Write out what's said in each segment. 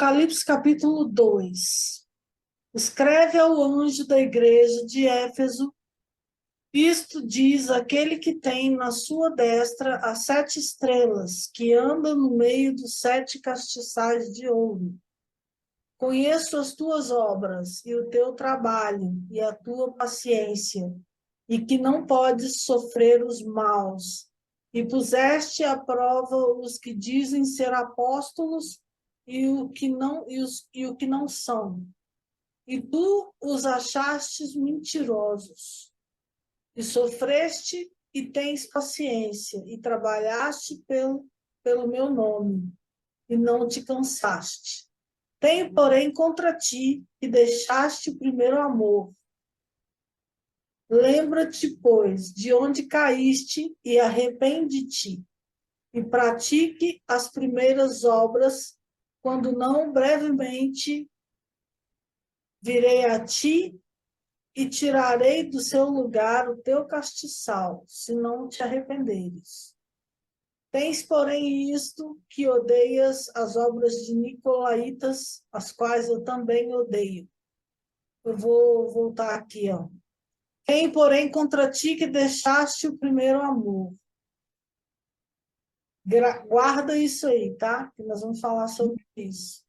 Apocalipse capítulo 2. Escreve ao anjo da igreja de Éfeso: isto diz aquele que tem na sua destra as 7 estrelas, que anda no meio dos 7 castiçais de ouro. Conheço as tuas obras e o teu trabalho e a tua paciência, e que não podes sofrer os maus, e puseste à prova os que dizem ser apóstolos e o que não são. E tu os achastes mentirosos, e sofreste e tens paciência, e trabalhaste pelo meu nome, e não te cansaste. Tenho, porém, contra ti que deixaste o primeiro amor. Lembra-te, pois, de onde caíste e arrepende-te, e pratique as primeiras obras, quando não brevemente virei a ti e tirarei do seu lugar o teu castiçal, se não te arrependeres. Tens, porém, isto, que odeias as obras de nicolaítas, as quais eu também odeio. Eu vou voltar aqui, ó. Tem, porém, contra ti que deixaste o primeiro amor. Guarda isso aí, tá? Que nós vamos falar sobre isso.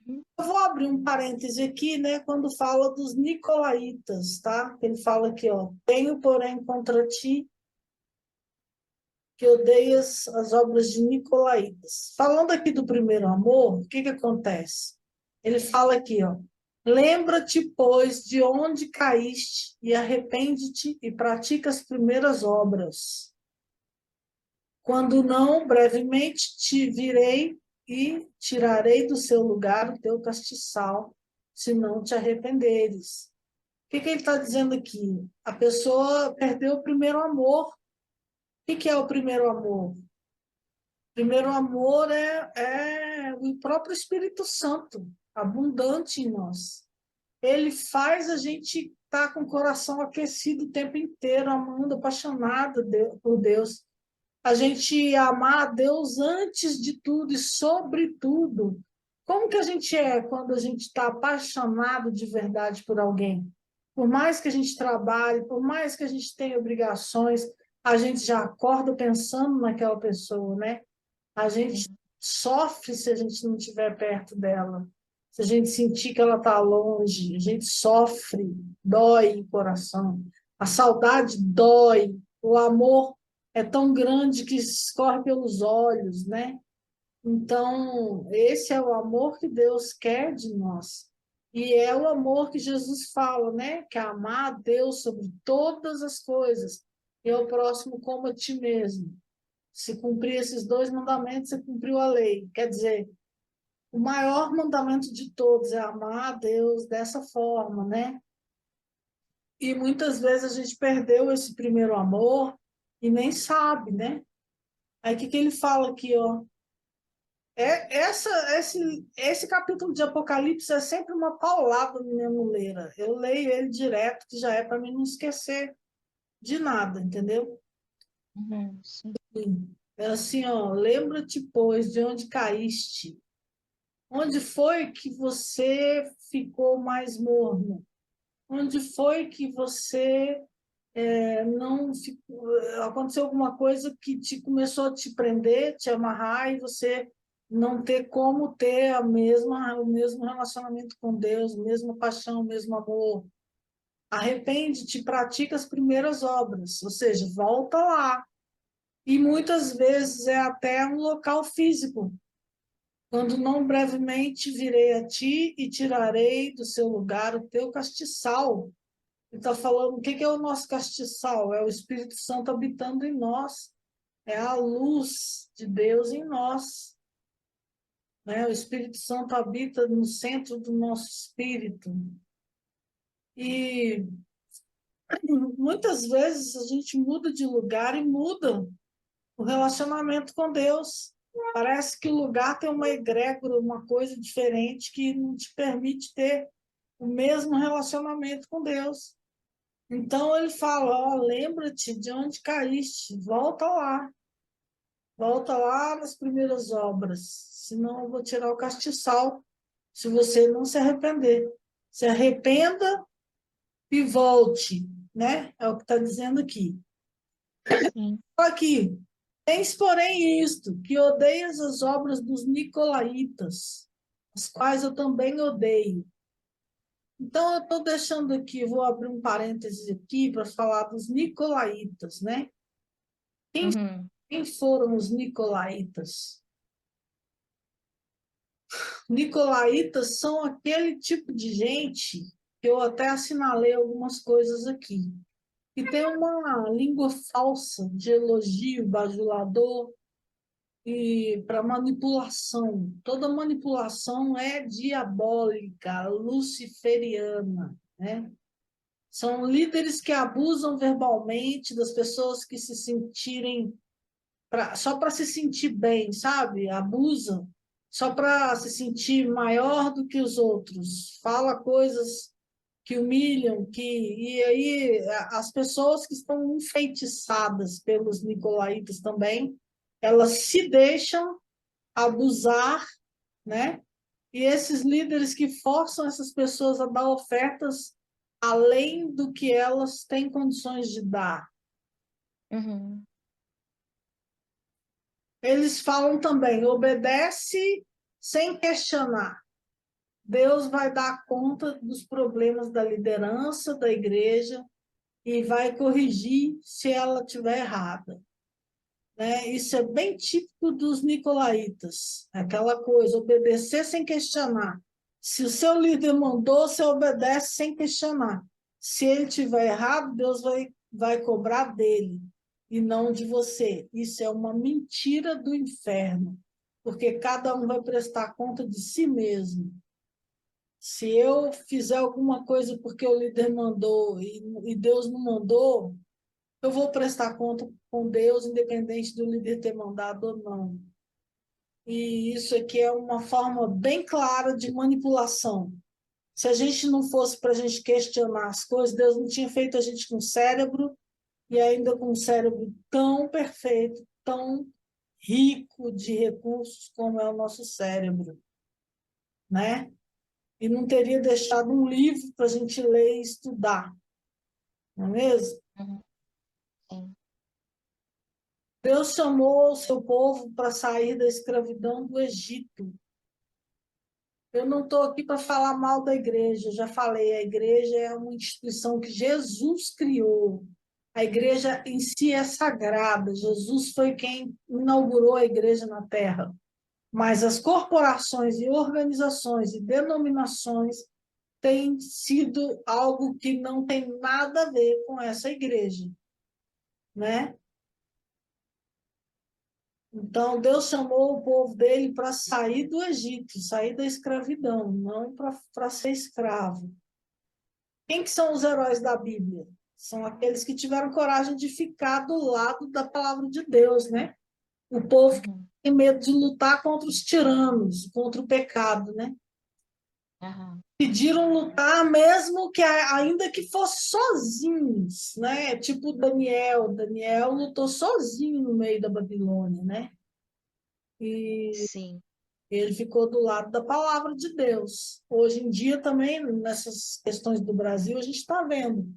Eu vou abrir um parêntese aqui, né? Quando fala dos nicolaítas, tá? Ele fala aqui, ó. Tenho, porém, contra ti que odeias as obras de nicolaítas. Falando aqui do primeiro amor, o que que acontece? Ele fala aqui, ó. Lembra-te, pois, de onde caíste e arrepende-te e pratica as primeiras obras. Quando não, brevemente te virei e tirarei do seu lugar o teu castiçal, se não te arrependeres. O que que ele está dizendo aqui? A pessoa perdeu o primeiro amor. O que que é o primeiro amor? O primeiro amor é o próprio Espírito Santo, abundante em nós. Ele faz a gente estar com o coração aquecido o tempo inteiro, amando, apaixonado por Deus. A gente amar a Deus antes de tudo e sobre tudo. Como que a gente é quando a gente está apaixonado de verdade por alguém? Por mais que a gente trabalhe, por mais que a gente tenha obrigações, a gente já acorda pensando naquela pessoa, né? A gente sofre se a gente não estiver perto dela. Se a gente sentir que ela está longe, a gente sofre, dói o coração. A saudade dói, o amor é tão grande que escorre pelos olhos, né? Então, esse é o amor que Deus quer de nós. E é o amor que Jesus fala, né? Que é amar a Deus sobre todas as coisas e ao próximo como a ti mesmo. Se cumprir esses 2 mandamentos, você cumpriu a lei. Quer dizer, o maior mandamento de todos é amar a Deus dessa forma, né? E muitas vezes a gente perdeu esse primeiro amor e nem sabe, né? Aí o que que ele fala aqui, ó? Esse capítulo de Apocalipse é sempre uma paulada na minha muleira. Eu leio ele direto, que já é para mim não esquecer de nada, entendeu? Sim. É assim, ó, lembra-te, pois, de onde caíste. Onde foi que você ficou mais morno? Onde foi que você não ficou, aconteceu alguma coisa que te começou a te prender, te amarrar e você não ter como ter o mesmo relacionamento com Deus, a mesma paixão, o mesmo amor. Arrepende-te, pratica as primeiras obras, ou seja, volta lá. E muitas vezes é até um local físico. Quando não brevemente virei a ti e tirarei do seu lugar o teu castiçal. Ele está falando, o que é o nosso castiçal? É o Espírito Santo habitando em nós. É a luz de Deus em nós. Né? O Espírito Santo habita no centro do nosso espírito. E muitas vezes a gente muda de lugar e muda o relacionamento com Deus. Parece que o lugar tem uma egrégora, uma coisa diferente que não te permite ter o mesmo relacionamento com Deus. Então ele fala, ó, lembra-te de onde caíste, volta lá. Volta lá nas primeiras obras, senão eu vou tirar o castiçal se você não se arrepender. Se arrependa e volte, né? É o que está dizendo aqui. Sim. Aqui, tens, porém, isto, que odeias as obras dos nicolaítas, as quais eu também odeio. Então, eu estou deixando aqui, vou abrir um parênteses aqui para falar dos nicolaítas, né? Uhum. Quem foram os nicolaítas? Nicolaítas são aquele tipo de gente que eu até assinalei algumas coisas aqui, que tem uma língua falsa de elogio bajulador e para manipulação. Toda manipulação é diabólica, luciferiana, né? São líderes que abusam verbalmente das pessoas que se sentirem só para se sentir bem, sabe? Abusam só para se sentir maior do que os outros. Fala coisas que humilham, e aí as pessoas que estão enfeitiçadas pelos nicolaítas também, elas se deixam abusar, né? E esses líderes que forçam essas pessoas a dar ofertas além do que elas têm condições de dar. Uhum. Eles falam também, obedece sem questionar. Deus vai dar conta dos problemas da liderança da igreja e vai corrigir se ela estiver errada. Né? Isso é bem típico dos nicolaítas, aquela coisa, obedecer sem questionar. Se o seu líder mandou, você obedece sem questionar. Se ele estiver errado, Deus vai cobrar dele e não de você. Isso é uma mentira do inferno, porque cada um vai prestar conta de si mesmo. Se eu fizer alguma coisa porque o líder mandou e Deus não mandou, eu vou prestar conta com Deus, independente do líder ter mandado ou não. E isso aqui é uma forma bem clara de manipulação. Se a gente não fosse para a gente questionar as coisas, Deus não tinha feito a gente com cérebro, e ainda com um cérebro tão perfeito, tão rico de recursos como é o nosso cérebro, né? E não teria deixado um livro para a gente ler e estudar, não é mesmo? Uhum. Sim. Deus chamou o seu povo para sair da escravidão do Egito. Eu não estou aqui para falar mal da igreja, eu já falei, a igreja é uma instituição que Jesus criou. A igreja em si é sagrada, Jesus foi quem inaugurou a igreja na terra. Mas as corporações e organizações e denominações têm sido algo que não tem nada a ver com essa igreja, né? Então, Deus chamou o povo dele para sair do Egito, sair da escravidão, não para ser escravo. Quem que são os heróis da Bíblia? São aqueles que tiveram coragem de ficar do lado da palavra de Deus, né? O povo que Uhum. tem medo de lutar contra os tiranos, contra o pecado, né? Uhum. Pediram lutar mesmo que ainda que fosse sozinhos, né? Tipo Daniel lutou sozinho no meio da Babilônia, né? E Sim. ele ficou do lado da palavra de Deus. Hoje em dia também, nessas questões do Brasil, a gente está vendo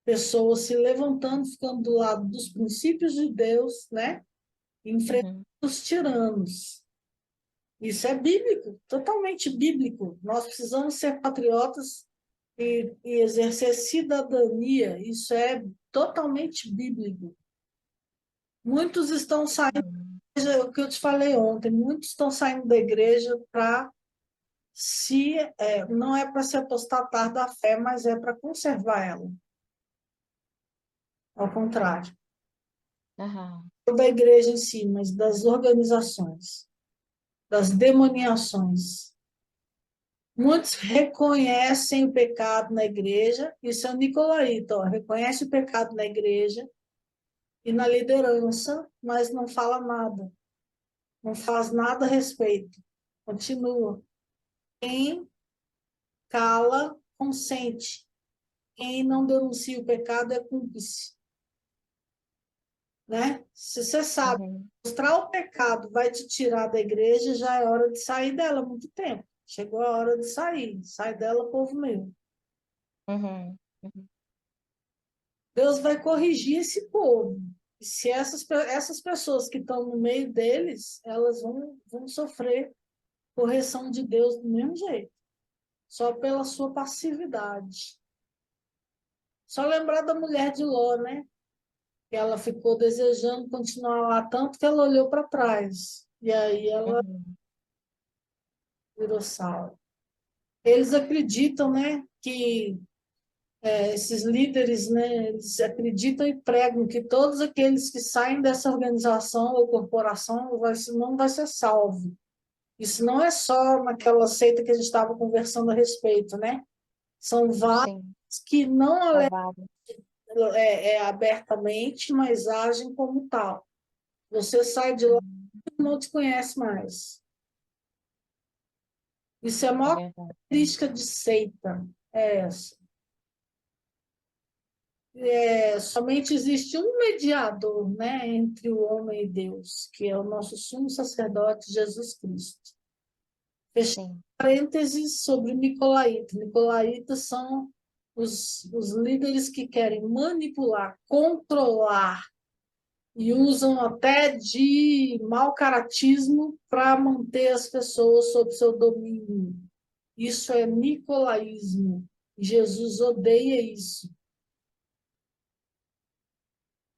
pessoas se levantando, ficando do lado dos princípios de Deus, né? Enfrentando Uhum. os tiranos. Isso é bíblico, totalmente bíblico. Nós precisamos ser patriotas e exercer cidadania. Isso é totalmente bíblico. Muitos estão saindo, Uhum. o que eu te falei ontem, muitos estão saindo da igreja para não é para se apostatar da fé, mas é para conservar ela. Ao contrário. Uhum. Não da igreja em si, mas das organizações, das demoniações. Muitos reconhecem o pecado na igreja, isso é o nicolaíta, ó, reconhece o pecado na igreja e na liderança, mas não fala nada, não faz nada a respeito. Continua. Quem cala, consente. Quem não denuncia o pecado é cúmplice. né? Se você sabe Uhum. mostrar o pecado vai te tirar da igreja, já é hora de sair dela há muito tempo. Chegou a hora de sair. Sai dela, povo meu. Uhum. Uhum. Deus vai corrigir esse povo. E se essas pessoas que estão no meio deles, elas vão sofrer correção de Deus do mesmo jeito, só pela sua passividade. Só lembrar da mulher de Ló, né? Que ela ficou desejando continuar lá, tanto que ela olhou para trás. E aí ela Uhum. virou sal. Eles acreditam, né, que esses líderes, né, eles acreditam e pregam que todos aqueles que saem dessa organização ou corporação não vai ser salvo. Isso não é só naquela seita que a gente estava conversando a respeito, né? São vários Sim, que não salvado. abertamente, mas agem como tal. Você sai de lá Uhum. e não te conhece mais. Isso é a É maior verdade. característica de seita, é essa. Somente existe um mediador, né, entre o homem e Deus, que é o nosso sumo sacerdote Jesus Cristo. Fechando Sim. parênteses sobre Nicolaíta. Nicolaítas são os líderes que querem manipular, controlar e usam até de mau caratismo para manter as pessoas sob seu domínio. Isso é nicolaísmo. Jesus odeia isso.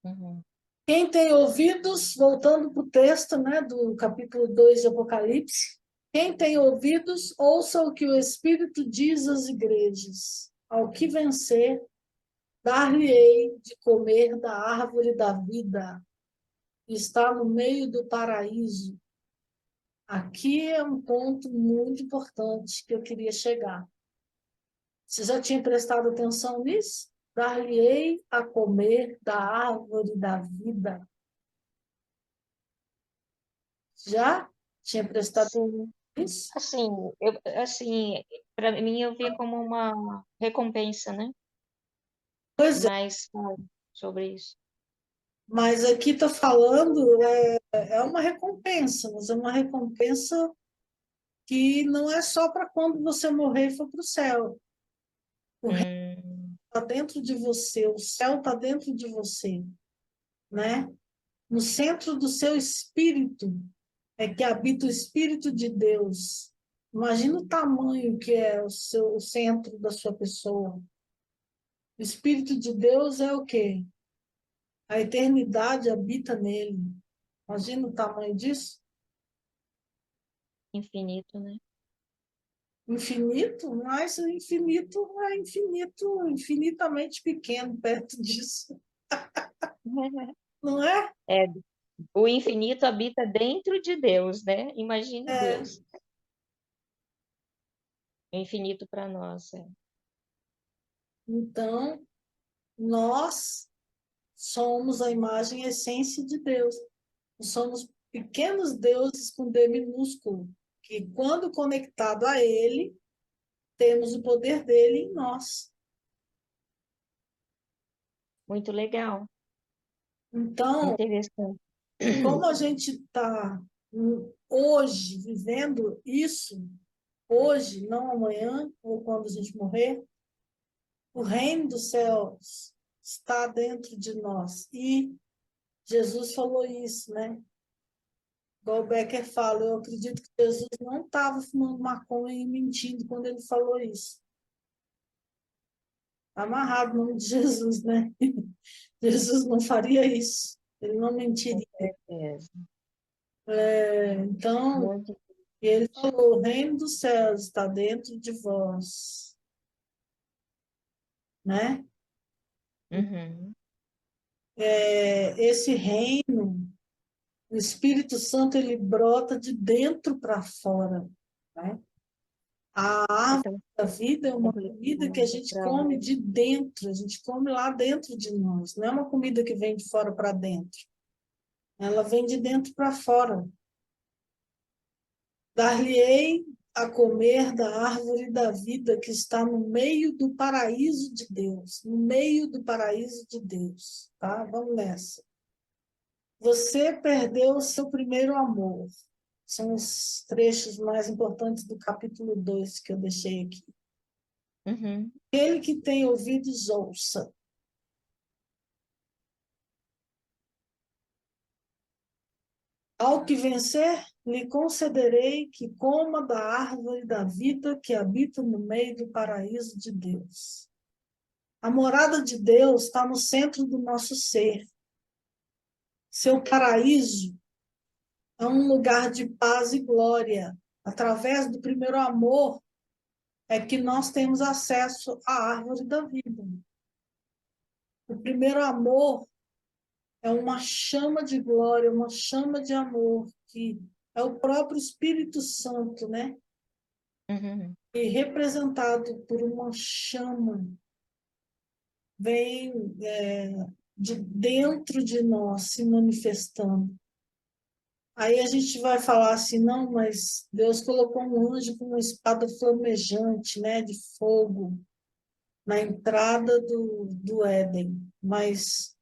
Uhum. Quem tem ouvidos, voltando para o texto, né, do capítulo 2 de Apocalipse, quem tem ouvidos, ouça o que o Espírito diz às igrejas. Ao que vencer, dar-lhe-ei de comer da árvore da vida. Está no meio do paraíso. Aqui é um ponto muito importante que eu queria chegar. Você já tinha prestado atenção nisso? Dar-lhe-ei a comer da árvore da vida. Já tinha prestado Sim. nisso? Assim, assim, para mim eu via como uma recompensa, né? Pois é, Mas fala sobre isso. mas aqui está falando, é uma recompensa, mas é uma recompensa que não é só para quando você morrer e for para o céu. O reino Hum. está dentro de você, o céu está dentro de você, né? No centro do seu espírito é que habita o Espírito de Deus. Imagina o tamanho que é o centro da sua pessoa. O Espírito de Deus é o quê? A eternidade habita nele. Imagina o tamanho disso. Infinito, né? Infinito, mas o infinito é infinito, infinitamente pequeno perto disso, não é? É, o infinito habita dentro de Deus, né? Imagine É. Deus. O infinito para nós. É. Então, nós somos a imagem e a essência de Deus. Nós somos pequenos deuses com D minúsculo, que quando conectado a Ele, temos o poder dele em nós. Muito legal. Então, Interessante. como a gente está hoje vivendo isso, hoje, não amanhã, ou quando a gente morrer, o reino dos céus está dentro de nós. E Jesus falou isso, né? Igual o Becker fala, eu acredito que Jesus não estava fumando maconha e mentindo quando ele falou isso. Está amarrado o nome de Jesus, né? Jesus não faria isso. Ele não Com mentiria. certeza. Então, Muito ele interessante. falou: o reino dos céus está dentro de vós, né? Uhum. Esse reino, o Espírito Santo, ele brota de dentro para fora, né? A árvore Então, da vida é uma comida que a complicado gente para come de dentro, a gente come lá dentro de nós, não é uma comida que vem de fora para dentro, ela vem de dentro para fora. Dar-lhe-ei a comer da árvore da vida que está no meio do paraíso de Deus, no meio do paraíso de Deus, tá? Vamos nessa. Você perdeu o seu primeiro amor. São os trechos mais importantes do capítulo 2 que eu deixei aqui. Uhum. Aquele que tem ouvidos, ouça. Ao que vencer, lhe concederei que coma da árvore da vida que habita no meio do paraíso de Deus. A morada de Deus está no centro do nosso ser. Seu paraíso é um lugar de paz e glória. Através do primeiro amor é que nós temos acesso à árvore da vida. O primeiro amor é uma chama de glória, uma chama de amor, que é o próprio Espírito Santo, né? Uhum. E representado por uma chama, vem de dentro de nós se manifestando. Aí a gente vai falar assim, não, mas Deus colocou um anjo com uma espada flamejante, né, de fogo, na entrada do Éden. Mas,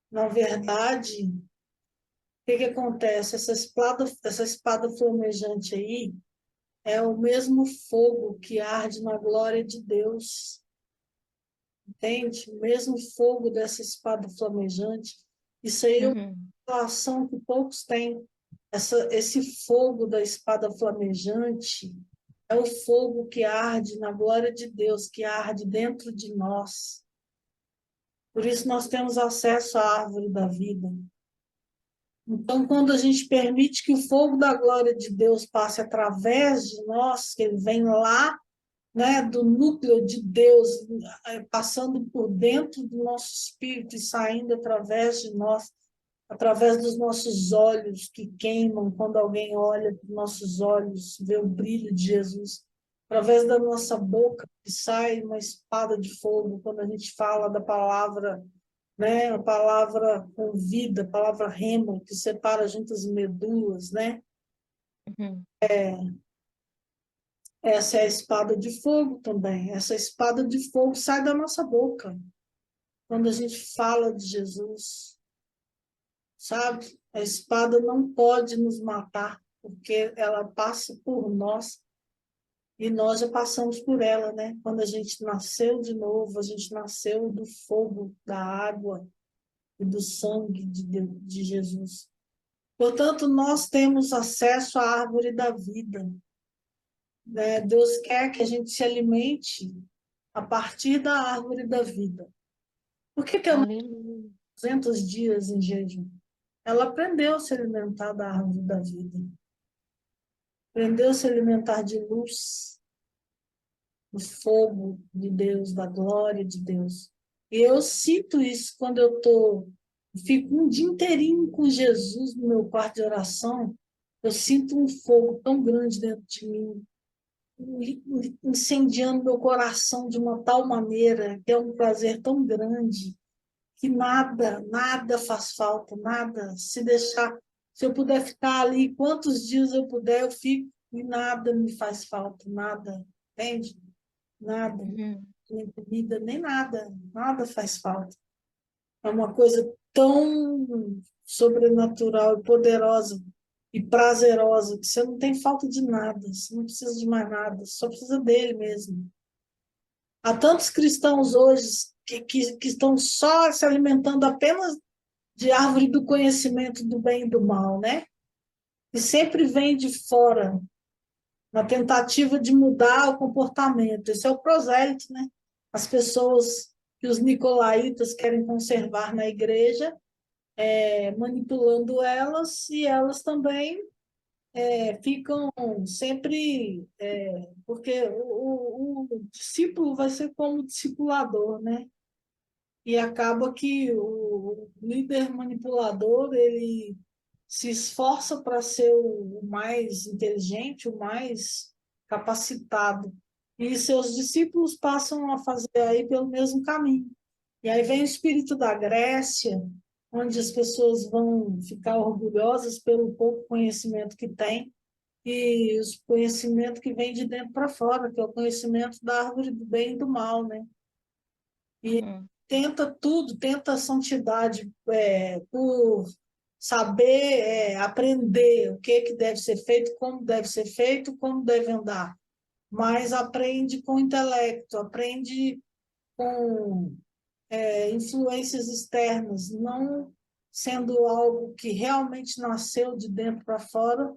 na verdade, o que acontece? Essa espada flamejante aí é o mesmo fogo que arde na glória de Deus, entende? O mesmo fogo dessa espada flamejante. Isso aí é uma Uhum. relação que poucos têm. Esse fogo da espada flamejante é o fogo que arde na glória de Deus, que arde dentro de nós. Por isso nós temos acesso à árvore da vida. Então, quando a gente permite que o fogo da glória de Deus passe através de nós, que ele vem lá, né, do núcleo de Deus, passando por dentro do nosso espírito e saindo através de nós, através dos nossos olhos que queimam quando alguém olha para os nossos olhos, vê o brilho de Jesus, através da nossa boca que sai uma espada de fogo quando a gente fala da palavra, né, a palavra com vida, a palavra rema, que separa juntas as medulas, né? Uhum. Essa é a espada de fogo também. Essa espada de fogo sai da nossa boca quando a gente fala de Jesus, sabe? A espada não pode nos matar, porque ela passa por nós e nós já passamos por ela, né? Quando a gente nasceu de novo, a gente nasceu do fogo, da água e do sangue de Jesus. Portanto, nós temos acesso à árvore da vida, né? Deus quer que a gente se alimente a partir da árvore da vida. Por que eu não Aleluia. 200 dias em jejum? Ela aprendeu a se alimentar da árvore da vida. Aprendeu a se alimentar de luz, do fogo de Deus, da glória de Deus. E eu sinto isso quando fico um dia inteirinho com Jesus no meu quarto de oração. Eu sinto um fogo tão grande dentro de mim, incendiando meu coração de uma tal maneira que é um prazer tão grande que nada faz falta, nada. Se deixar, se eu puder ficar ali quantos dias eu puder, eu fico e nada me faz falta, nada, entende? Nada, Uhum. nem comida, nem nada, nada faz falta. É uma coisa tão sobrenatural e poderosa e prazerosa que você não tem falta de nada, você não precisa de mais nada, só precisa dele mesmo. Há tantos cristãos hoje que estão só se alimentando apenas de árvore do conhecimento do bem e do mal, né? E sempre vem de fora, na tentativa de mudar o comportamento. Esse é o prosélito, né? As pessoas que os nicolaítas querem conservar na igreja, manipulando elas, e elas também ficam sempre. Porque o discípulo vai ser como discipulador, né? E acaba que o líder manipulador, ele se esforça para ser o mais inteligente, o mais capacitado. E seus discípulos passam a fazer aí pelo mesmo caminho. E aí vem o espírito da Grécia, onde as pessoas vão ficar orgulhosas pelo pouco conhecimento que têm, e o conhecimento que vem de dentro para fora, que é o conhecimento da árvore do bem e do mal, né? E Uhum. tenta tudo, tenta a santidade por saber aprender o que deve ser feito, como deve andar, mas aprende com intelecto, aprende com influências externas, não sendo algo que realmente nasceu de dentro para fora,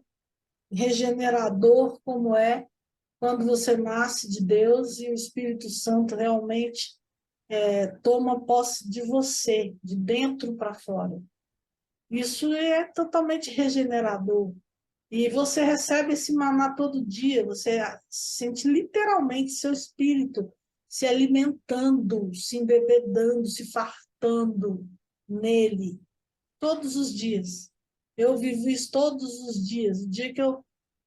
regenerador como é quando você nasce de Deus e o Espírito Santo realmente toma posse de você, de dentro para fora. Isso é totalmente regenerador. E você recebe esse maná todo dia, você sente literalmente seu espírito se alimentando, se embebedando, se fartando nele, todos os dias. Eu vivo isso todos os dias. O dia que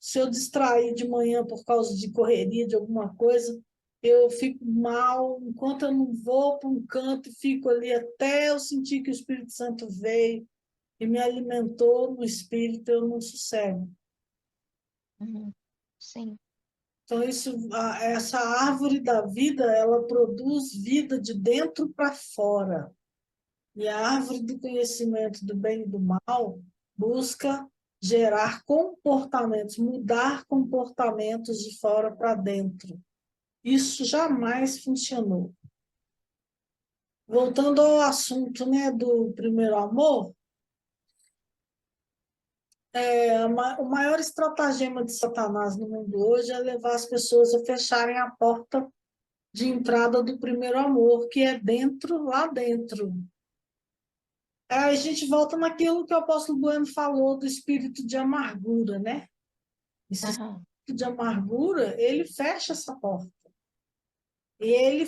se eu distrair de manhã por causa de correria, de alguma coisa, eu fico mal, enquanto eu não vou para um canto e fico ali até eu sentir que o Espírito Santo veio e me alimentou no espírito, eu não sossego. Sim. Então, essa árvore da vida, ela produz vida de dentro para fora. E a árvore do conhecimento do bem e do mal busca gerar comportamentos, mudar comportamentos de fora para dentro. Isso jamais funcionou. Voltando ao assunto, né, do primeiro amor, o maior estratagema de Satanás no mundo hoje é levar as pessoas a fecharem a porta de entrada do primeiro amor, que é dentro, lá dentro. A gente volta naquilo que o apóstolo Bueno falou do espírito de amargura, né? Esse Aham. espírito de amargura, ele fecha essa porta. E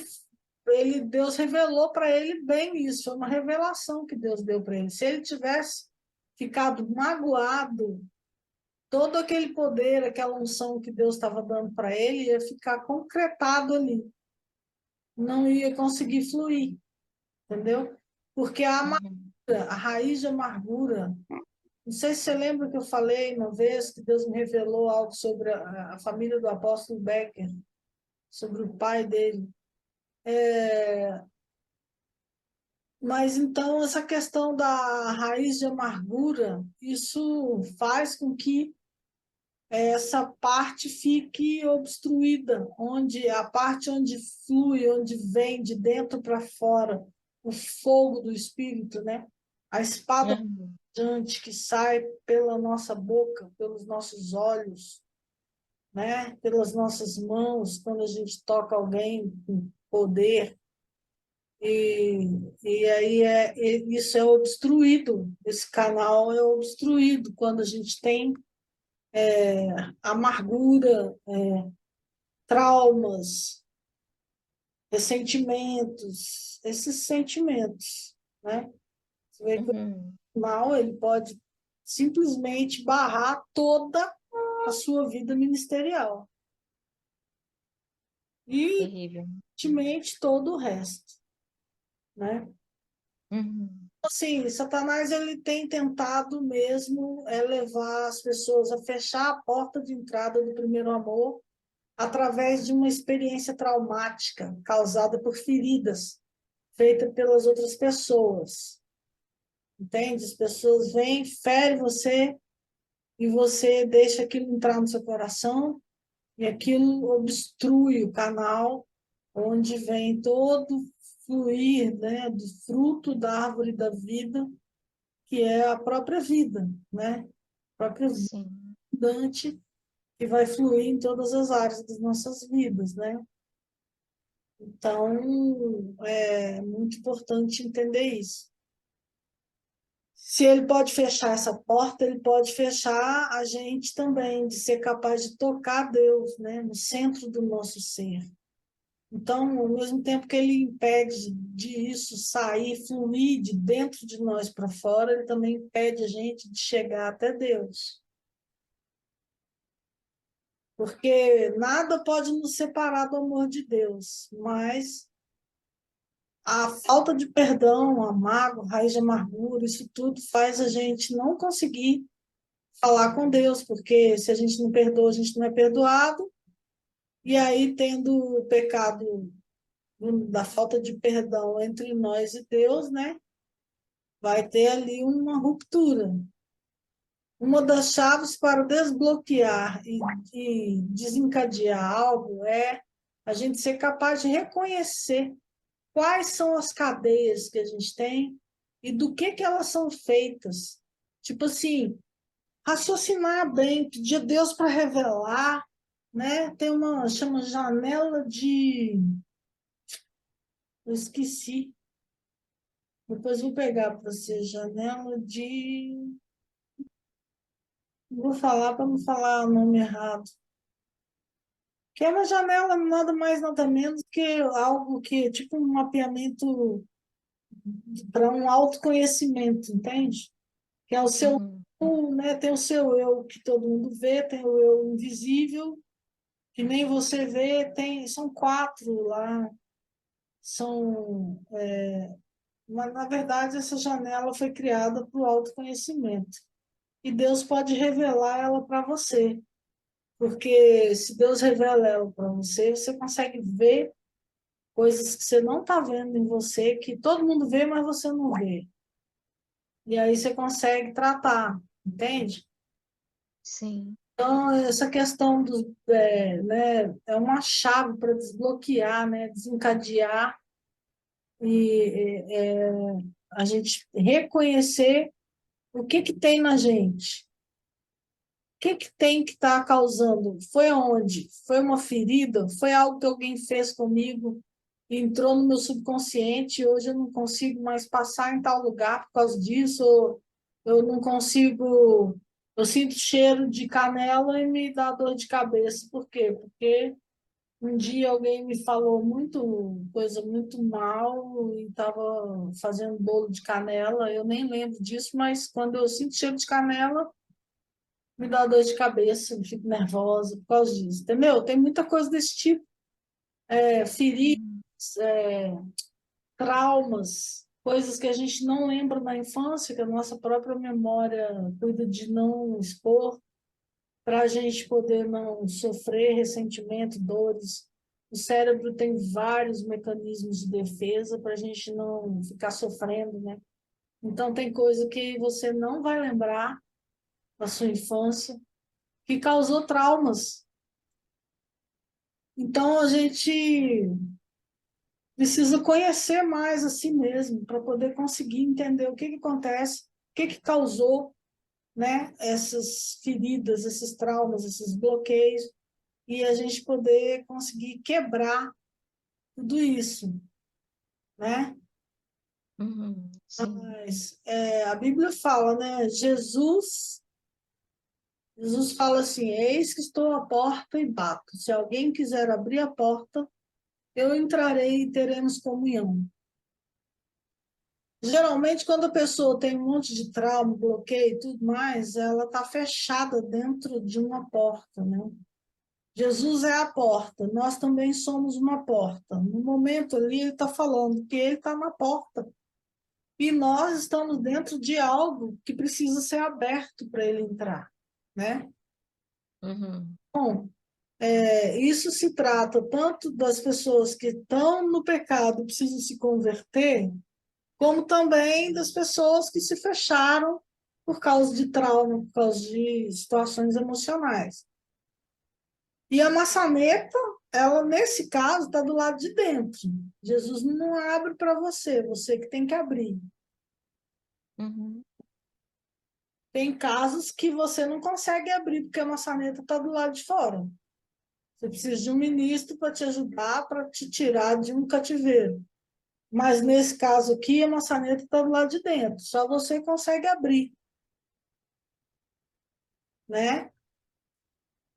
Deus revelou para ele bem isso, foi uma revelação que Deus deu para ele. Se ele tivesse ficado magoado, todo aquele poder, aquela unção que Deus estava dando para ele, ia ficar concretado ali. Não ia conseguir fluir, entendeu? Porque a raiz de amargura, não sei se você lembra que eu falei uma vez que Deus me revelou algo sobre a família do apóstolo Becker, sobre o pai dele. Mas então essa questão da raiz de amargura, isso faz com que essa parte fique obstruída, onde a parte onde flui, onde vem de dentro para fora o fogo do espírito, né? A espada gigante que sai pela nossa boca, pelos nossos olhos, né? Pelas nossas mãos, quando a gente toca alguém com poder. E aí isso é obstruído, esse canal é obstruído quando a gente tem amargura, traumas, ressentimentos, esses sentimentos, né? Você vê que o mal ele pode simplesmente barrar toda a sua vida ministerial e, Terrível. ultimamente, todo o resto, né? Assim, Satanás ele tem tentado mesmo levar as pessoas a fechar a porta de entrada do primeiro amor através de uma experiência traumática causada por feridas feitas pelas outras pessoas. Entende? As pessoas vêm, ferem você e você deixa aquilo entrar no seu coração e aquilo obstrui o canal onde vem todo o fluir, né, do fruto da árvore da vida, que é a própria vida, né? A própria vida Sim. abundante que vai fluir em todas as áreas das nossas vidas, né? Então, é muito importante entender isso. Se ele pode fechar essa porta, ele pode fechar a gente também, de ser capaz de tocar Deus, né, no centro do nosso ser. Então, ao mesmo tempo que ele impede de isso sair, fluir de dentro de nós para fora, ele também impede a gente de chegar até Deus. Porque nada pode nos separar do amor de Deus, mas a falta de perdão, a mágoa, a raiz de amargura, isso tudo faz a gente não conseguir falar com Deus, porque se a gente não perdoa, a gente não é perdoado, e aí, tendo o pecado da falta de perdão entre nós e Deus, né? vai ter ali uma ruptura. Uma das chaves para desbloquear e desencadear algo é a gente ser capaz de reconhecer quais são as cadeias que a gente tem e do que elas são feitas. Tipo assim, raciocinar bem, pedir a Deus para revelar, né? Tem uma, chama janela de... Eu esqueci. Depois vou pegar para você, janela de... Vou falar para não falar o nome errado. Que é uma janela nada mais, nada menos que algo que, tipo um mapeamento para um autoconhecimento, entende? Que é o seu, Uhum. né? Tem o seu eu que todo mundo vê, tem o eu invisível, que nem você vê, tem, são quatro lá, são, mas na verdade essa janela foi criada para o autoconhecimento. E Deus pode revelar ela para você, porque se Deus revela ela para você, você consegue ver coisas que você não está vendo em você, que todo mundo vê, mas você não vê. E aí você consegue tratar, entende? Sim. Então, essa questão do, né, é uma chave para desbloquear, né, desencadear e a gente reconhecer o que tem na gente. O que tem que está causando? Foi onde? Foi uma ferida? Foi algo que alguém fez comigo? Entrou no meu subconsciente e hoje eu não consigo mais passar em tal lugar por causa disso, ou eu não consigo, eu sinto cheiro de canela e me dá dor de cabeça. Por quê? Porque um dia alguém me falou coisa muito mal e estava fazendo bolo de canela, eu nem lembro disso, mas quando eu sinto cheiro de canela, me dá dor de cabeça, eu fico nervosa por causa disso, entendeu? Tem muita coisa desse tipo, feridas, Uhum. traumas, coisas que a gente não lembra na infância, que a nossa própria memória cuida de não expor, para a gente poder não sofrer ressentimento, dores. O cérebro tem vários mecanismos de defesa para a gente não ficar sofrendo, né? Então, tem coisa que você não vai lembrar da sua infância, que causou traumas. Então, a gente precisa conhecer mais a si mesmo para poder conseguir entender o que acontece, o que causou, né, essas feridas, esses traumas, esses bloqueios, e a gente poder conseguir quebrar tudo isso, né? Uhum. Sim. Mas a Bíblia fala, né? Jesus fala assim: Eis que estou à porta e bato. Se alguém quiser abrir a porta, eu entrarei e teremos comunhão. Geralmente, quando a pessoa tem um monte de trauma, bloqueio e tudo mais, ela está fechada dentro de uma porta, né? Jesus é a porta, nós também somos uma porta. No momento ali, ele está falando que ele está na porta. E nós estamos dentro de algo que precisa ser aberto para ele entrar, né? Uhum. Isso se trata tanto das pessoas que estão no pecado e precisam se converter, como também das pessoas que se fecharam por causa de trauma, por causa de situações emocionais. E a maçaneta, ela, nesse caso, está do lado de dentro. Jesus não abre para você, você que tem que abrir. Uhum. Tem casos que você não consegue abrir porque a maçaneta está do lado de fora. Você precisa de um ministro para te ajudar, para te tirar de um cativeiro. Mas nesse caso aqui, a maçaneta está do lado de dentro. Só você consegue abrir, né?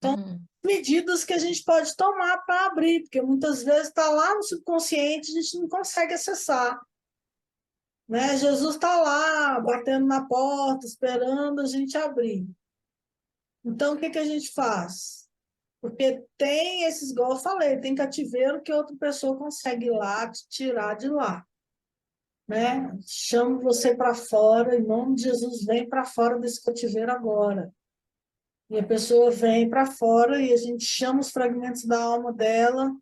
Uhum. Medidas que a gente pode tomar para abrir, porque muitas vezes está lá no subconsciente, a gente não consegue acessar, né? Jesus está lá, batendo na porta, esperando a gente abrir. Então, o que a gente faz? Porque tem esses, igual eu falei, tem cativeiro que outra pessoa consegue ir lá, te tirar de lá, né? Chamo você para fora, em nome de Jesus, vem para fora desse cativeiro agora. E a pessoa vem para fora e a gente chama os fragmentos da alma dela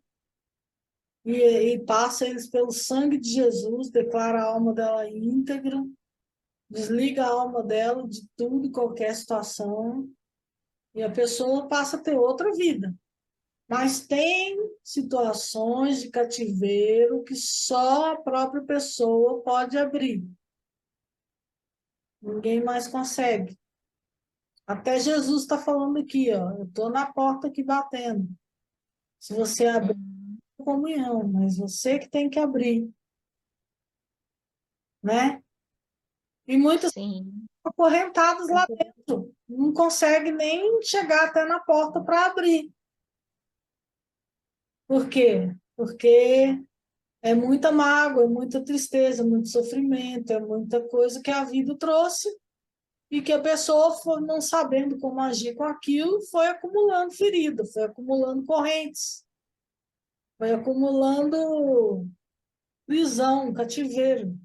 e passa eles pelo sangue de Jesus, declara a alma dela íntegra, desliga a alma dela de tudo e qualquer situação, e a pessoa passa a ter outra vida. Mas tem situações de cativeiro que só a própria pessoa pode abrir. Ninguém mais consegue. Até Jesus está falando aqui, ó, eu estou na porta aqui batendo. Se você abrir, Uhum. comunhão, mas você que tem que abrir, né? E muitos Sim. acorrentados lá dentro, não conseguem nem chegar até na porta para abrir. Por quê? Porque é muita mágoa, é muita tristeza, muito sofrimento, é muita coisa que a vida trouxe e que a pessoa, não sabendo como agir com aquilo, foi acumulando ferida, foi acumulando correntes, foi acumulando prisão, cativeiro.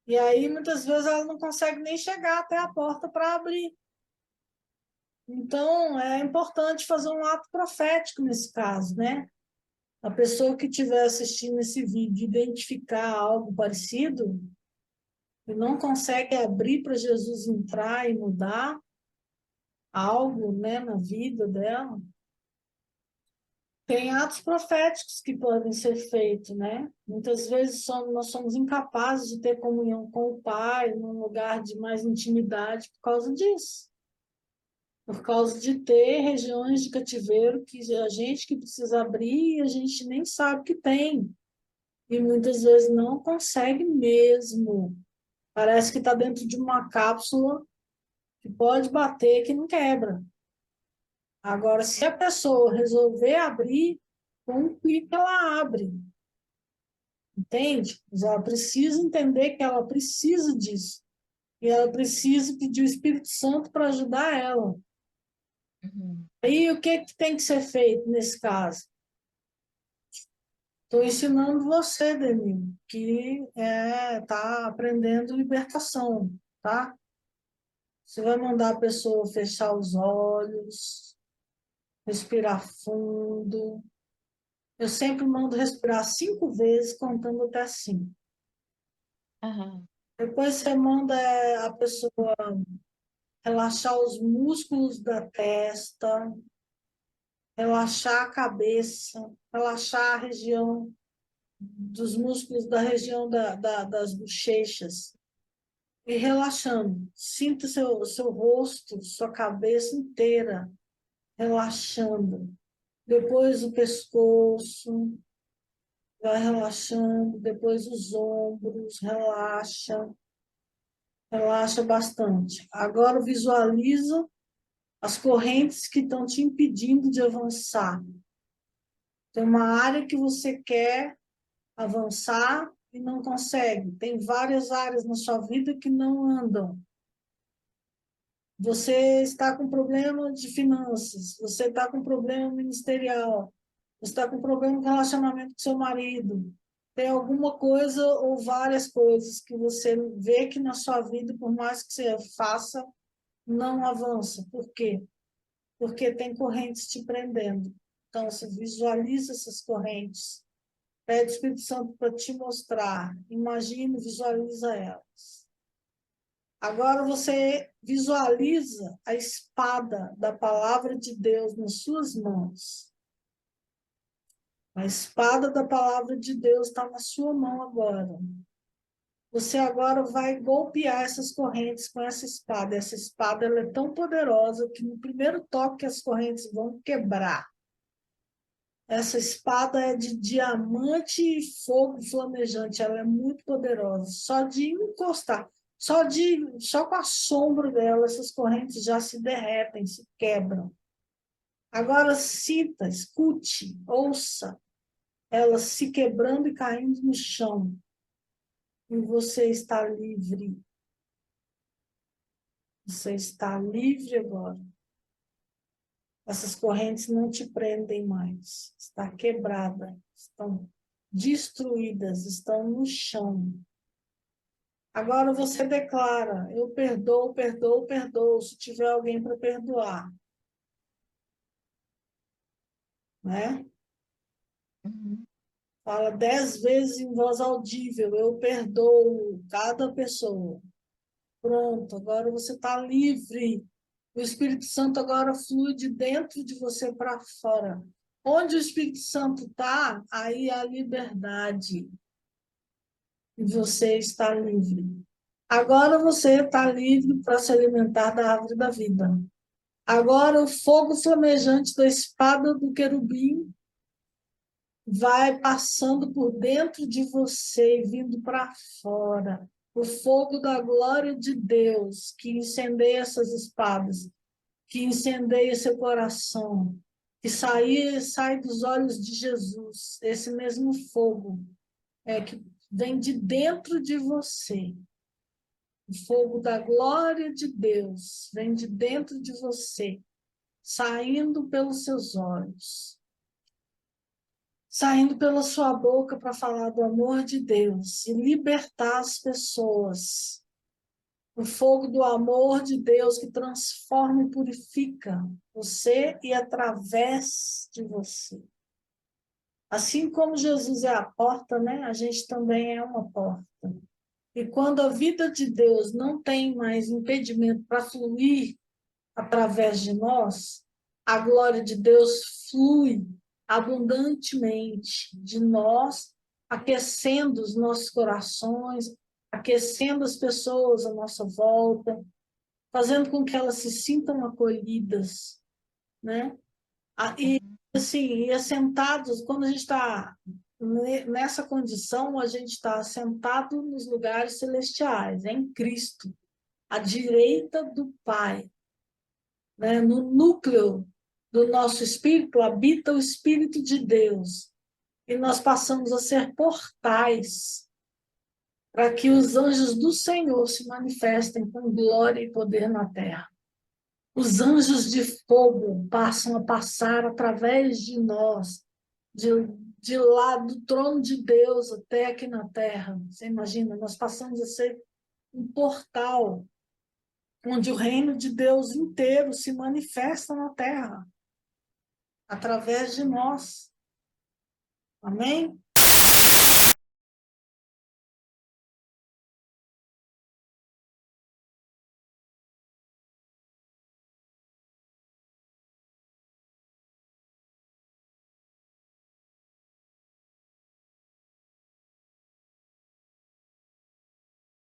E aí, muitas vezes, ela não consegue nem chegar até a porta para abrir. Então, é importante fazer um ato profético nesse caso, né? A pessoa que estiver assistindo esse vídeo identificar algo parecido e não consegue abrir para Jesus entrar e mudar algo, né, na vida dela, tem atos proféticos que podem ser feitos, né? Muitas vezes nós somos incapazes de ter comunhão com o Pai num lugar de mais intimidade por causa disso. Por causa de ter regiões de cativeiro que a gente que precisa abrir e a gente nem sabe que tem. E muitas vezes não consegue mesmo. Parece que está dentro de uma cápsula que pode bater, que não quebra. Agora, se a pessoa resolver abrir, com um clique ela abre. Entende? Mas ela precisa entender que ela precisa disso. E ela precisa pedir o Espírito Santo para ajudar ela. Uhum. Aí, o que tem que ser feito nesse caso? Estou ensinando você, Denil, que está aprendendo libertação, tá? Você vai mandar a pessoa fechar os olhos, respirar fundo. Eu sempre mando respirar 5 vezes, contando até 5. Aham. Depois você manda a pessoa relaxar os músculos da testa, relaxar a cabeça, relaxar a região dos músculos da região das bochechas. E relaxando. Sinta seu rosto, sua cabeça inteira relaxando. Depois o pescoço, vai relaxando. Depois os ombros, relaxa. Relaxa bastante. Agora visualiza as correntes que estão te impedindo de avançar. Tem uma área que você quer avançar e não consegue. Tem várias áreas na sua vida que não andam. Você está com problema de finanças, você está com problema ministerial, você está com problema de relacionamento com seu marido. Tem alguma coisa ou várias coisas que você vê que na sua vida, por mais que você faça, não avança. Por quê? Porque tem correntes te prendendo. Então, você visualiza essas correntes, pede o Espírito Santo para te mostrar, imagine, visualiza elas. Agora você visualiza a espada da palavra de Deus nas suas mãos. A espada da palavra de Deus está na sua mão agora. Você agora vai golpear essas correntes com essa espada. Essa espada ela é tão poderosa que no primeiro toque as correntes vão quebrar. Essa espada é de diamante e fogo flamejante. Ela é muito poderosa. Só de encostar, só com a sombra dela, essas correntes já se derretem, se quebram. Agora sinta, escute, ouça elas se quebrando e caindo no chão. E você está livre. Você está livre agora. Essas correntes não te prendem mais. Está quebrada, estão destruídas, estão no chão. Agora você declara: eu perdoo, perdoo, perdoo, se tiver alguém para perdoar. Né? Uhum. Fala 10 vezes em voz audível: eu perdoo cada pessoa. Pronto, agora você está livre. O Espírito Santo agora flui de dentro de você para fora. Onde o Espírito Santo está, aí há liberdade. E você está livre. Agora você está livre para se alimentar da árvore da vida. Agora o fogo flamejante da espada do querubim vai passando por dentro de você e vindo para fora. O fogo da glória de Deus que incendeia essas espadas, que incendeia seu coração, que sai dos olhos de Jesus, esse mesmo fogo que vem de dentro de você. O fogo da glória de Deus vem de dentro de você, saindo pelos seus olhos, saindo pela sua boca para falar do amor de Deus e libertar as pessoas. O fogo do amor de Deus que transforma e purifica você e através de você. Assim como Jesus é a porta, né? A gente também é uma porta. E quando a vida de Deus não tem mais impedimento para fluir através de nós, a glória de Deus flui abundantemente de nós, aquecendo os nossos corações, aquecendo as pessoas à nossa volta, fazendo com que elas se sintam acolhidas, né? E assim, e assentados, quando a gente está nessa condição, a gente está assentado nos lugares celestiais, em Cristo, à direita do Pai, né? No núcleo do nosso espírito habita o Espírito de Deus, e nós passamos a ser portais para que os anjos do Senhor se manifestem com glória e poder na terra. Os anjos de fogo passam a passar através de nós, de, de lá do trono de Deus até aqui na terra. Você imagina, nós passamos a ser um portal onde o reino de Deus inteiro se manifesta na terra, através de nós. Amém?